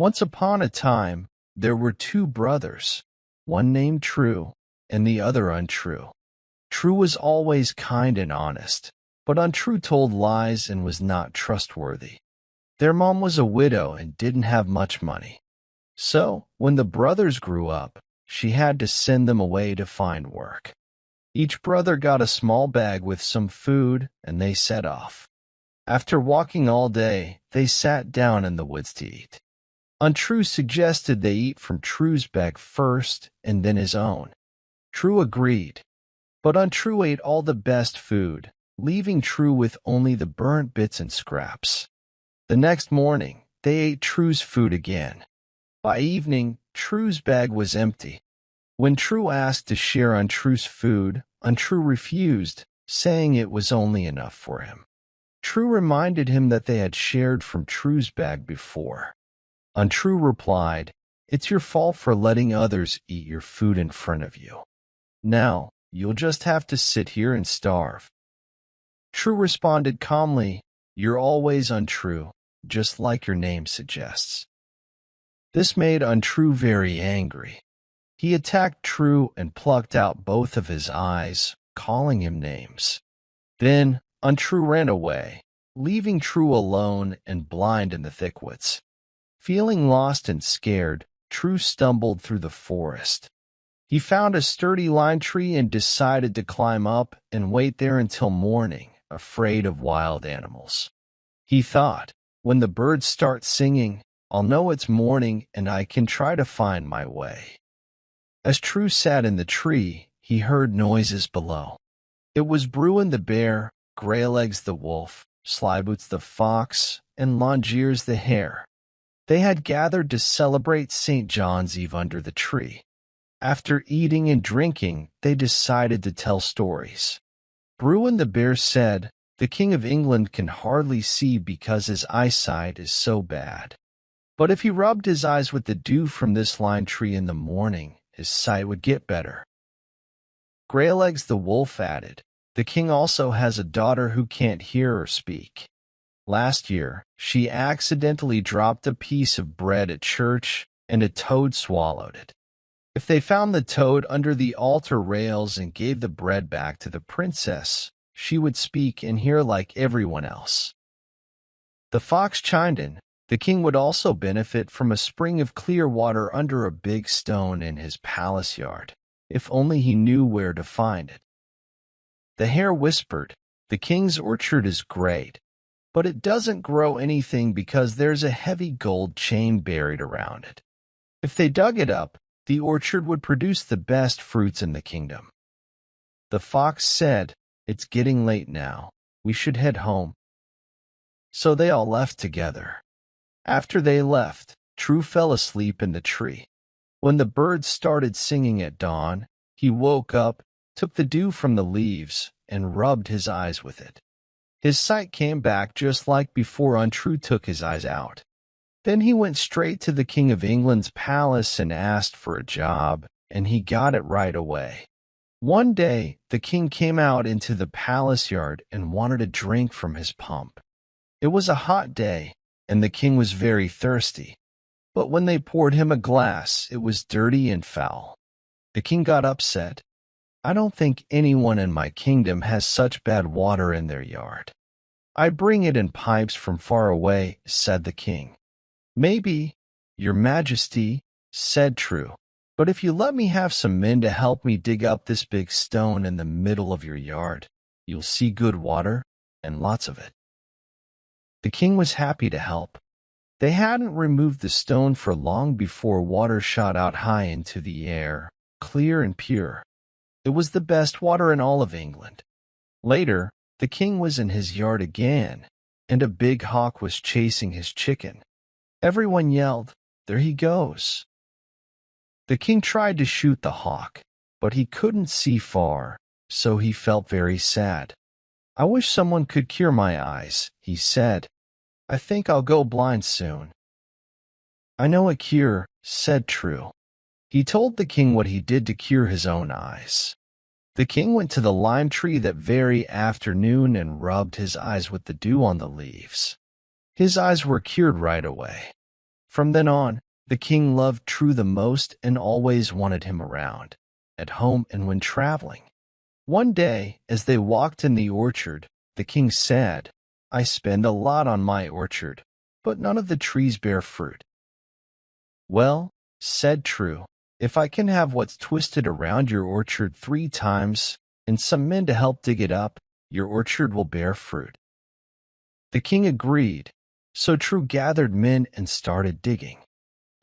Once upon a time, there were two brothers, one named True and the other Untrue. True was always kind and honest, but Untrue told lies and was not trustworthy. Their mom was a widow and didn't have much money. So, when the brothers grew up, she had to send them away to find work. Each brother got a small bag with some food, and they set off. After walking all day, they sat down in the woods to eat. Untrue suggested they eat from True's bag first and then his own. True agreed, but Untrue ate all the best food, leaving True with only the burnt bits and scraps. The next morning, they ate True's food again. By evening, True's bag was empty. When True asked to share Untrue's food, Untrue refused, saying it was only enough for him. True reminded him that they had shared from True's bag before. Untrue replied, "It's your fault for letting others eat your food in front of you. Now, you'll just have to sit here and starve." True responded calmly, "You're always untrue, just like your name suggests." This made Untrue very angry. He attacked True and plucked out both of his eyes, calling him names. Then Untrue ran away, leaving True alone and blind in the thick woods. Feeling lost and scared, True stumbled through the forest. He found a sturdy lime tree and decided to climb up and wait there until morning, afraid of wild animals. He thought, when the birds start singing, I'll know it's morning and I can try to find my way. As True sat in the tree, he heard noises below. It was Bruin the bear, Greylegs the wolf, Slyboots the fox, and Longears the hare. They had gathered to celebrate St. John's Eve under the tree. After eating and drinking, they decided to tell stories. Bruin the bear said, "The King of England can hardly see because his eyesight is so bad. But if he rubbed his eyes with the dew from this lime tree in the morning, his sight would get better." Greylegs the wolf added, "The king also has a daughter who can't hear or speak. Last year, she accidentally dropped a piece of bread at church, and a toad swallowed it. If they found the toad under the altar rails and gave the bread back to the princess, she would speak and hear like everyone else." The fox chimed in, "The king would also benefit from a spring of clear water under a big stone in his palace yard, if only he knew where to find it." The hare whispered, "The king's orchard is great, but it doesn't grow anything because there's a heavy gold chain buried around it. If they dug it up, the orchard would produce the best fruits in the kingdom." The fox said, "It's getting late now. We should head home." So they all left together. After they left, True fell asleep in the tree. When the birds started singing at dawn, he woke up, took the dew from the leaves, and rubbed his eyes with it. His sight came back just like before Untrue took his eyes out. Then he went straight to the King of England's palace and asked for a job, and he got it right away. One day, the king came out into the palace yard and wanted a drink from his pump. It was a hot day, and the king was very thirsty. But when they poured him a glass, it was dirty and foul. The king got upset. "I don't think anyone in my kingdom has such bad water in their yard. I bring it in pipes from far away," said the king. "Maybe, your majesty," said True, "but if you let me have some men to help me dig up this big stone in the middle of your yard, you'll see good water, and lots of it." The king was happy to help. They hadn't removed the stone for long before water shot out high into the air, clear and pure. It was the best water in all of England. Later, the king was in his yard again, and a big hawk was chasing his chicken. Everyone yelled, "There he goes!" The king tried to shoot the hawk, but he couldn't see far, so he felt very sad. "I wish someone could cure my eyes," he said. "I think I'll go blind soon." "I know a cure," said True. He told the king what he did to cure his own eyes. The king went to the lime tree that very afternoon and rubbed his eyes with the dew on the leaves. His eyes were cured right away. From then on, the king loved True the most and always wanted him around, at home and when traveling. One day, as they walked in the orchard, the king said, "I spend a lot on my orchard, but none of the trees bear fruit." "Well," said True, "if I can have what's twisted around your orchard 3 times and some men to help dig it up, your orchard will bear fruit." The king agreed, so True gathered men and started digging.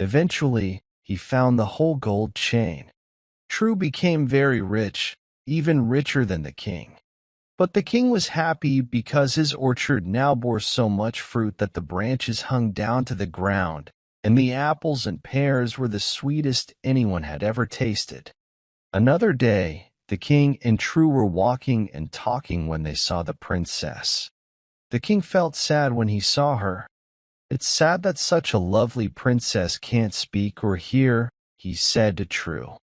Eventually, he found the whole gold chain. True became very rich, even richer than the king. But the king was happy because his orchard now bore so much fruit that the branches hung down to the ground, and the apples and pears were the sweetest anyone had ever tasted. Another day, the king and True were walking and talking when they saw the princess. The king felt sad when he saw her. "It's sad that such a lovely princess can't speak or hear," he said to True.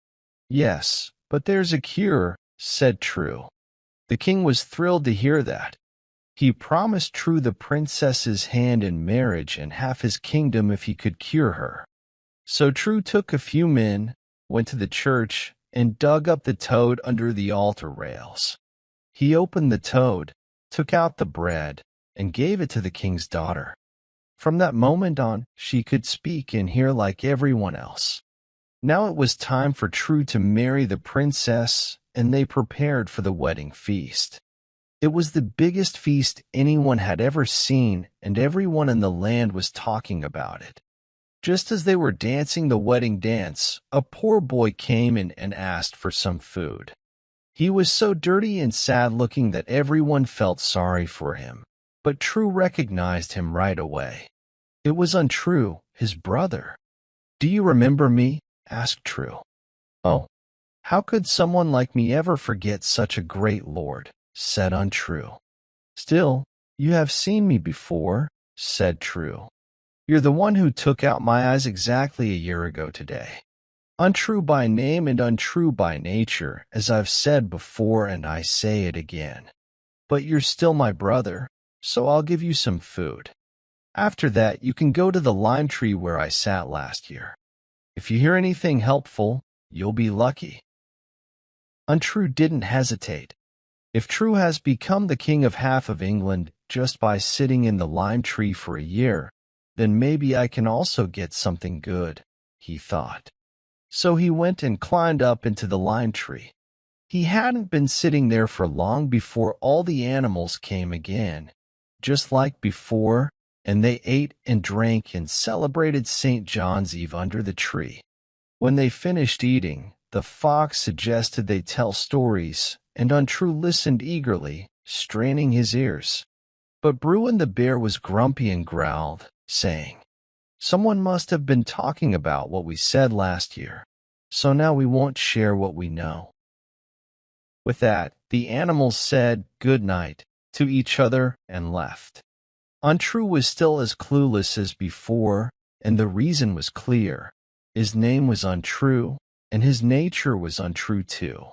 "Yes, but there's a cure," said True. The king was thrilled to hear that. He promised True the princess's hand in marriage and half his kingdom if he could cure her. So True took a few men, went to the church, and dug up the toad under the altar rails. He opened the toad, took out the bread, and gave it to the king's daughter. From that moment on, she could speak and hear like everyone else. Now it was time for True to marry the princess, and they prepared for the wedding feast. It was the biggest feast anyone had ever seen, and everyone in the land was talking about it. Just as they were dancing the wedding dance, a poor boy came in and asked for some food. He was so dirty and sad-looking that everyone felt sorry for him, but True recognized him right away. It was Untrue, his brother. "Do you remember me?" asked True. "Oh, how could someone like me ever forget such a great lord?" said Untrue. "Still, you have seen me before," said True. "You're the one who took out my eyes exactly a year ago today. Untrue by name and untrue by nature, as I've said before and I say it again. But you're still my brother, so I'll give you some food. After that, you can go to the lime tree where I sat last year. If you hear anything helpful, you'll be lucky." Untrue didn't hesitate. If True has become the king of half of England just by sitting in the lime tree for a year, then maybe I can also get something good, he thought. So he went and climbed up into the lime tree. He hadn't been sitting there for long before all the animals came again, just like before, and they ate and drank and celebrated St. John's Eve under the tree. When they finished eating, the fox suggested they tell stories, and Untrue listened eagerly, straining his ears. But Bruin the bear was grumpy and growled, saying, "Someone must have been talking about what we said last year, so now we won't share what we know." With that, the animals said good night to each other and left. Untrue was still as clueless as before, and the reason was clear. His name was Untrue, and his nature was untrue too.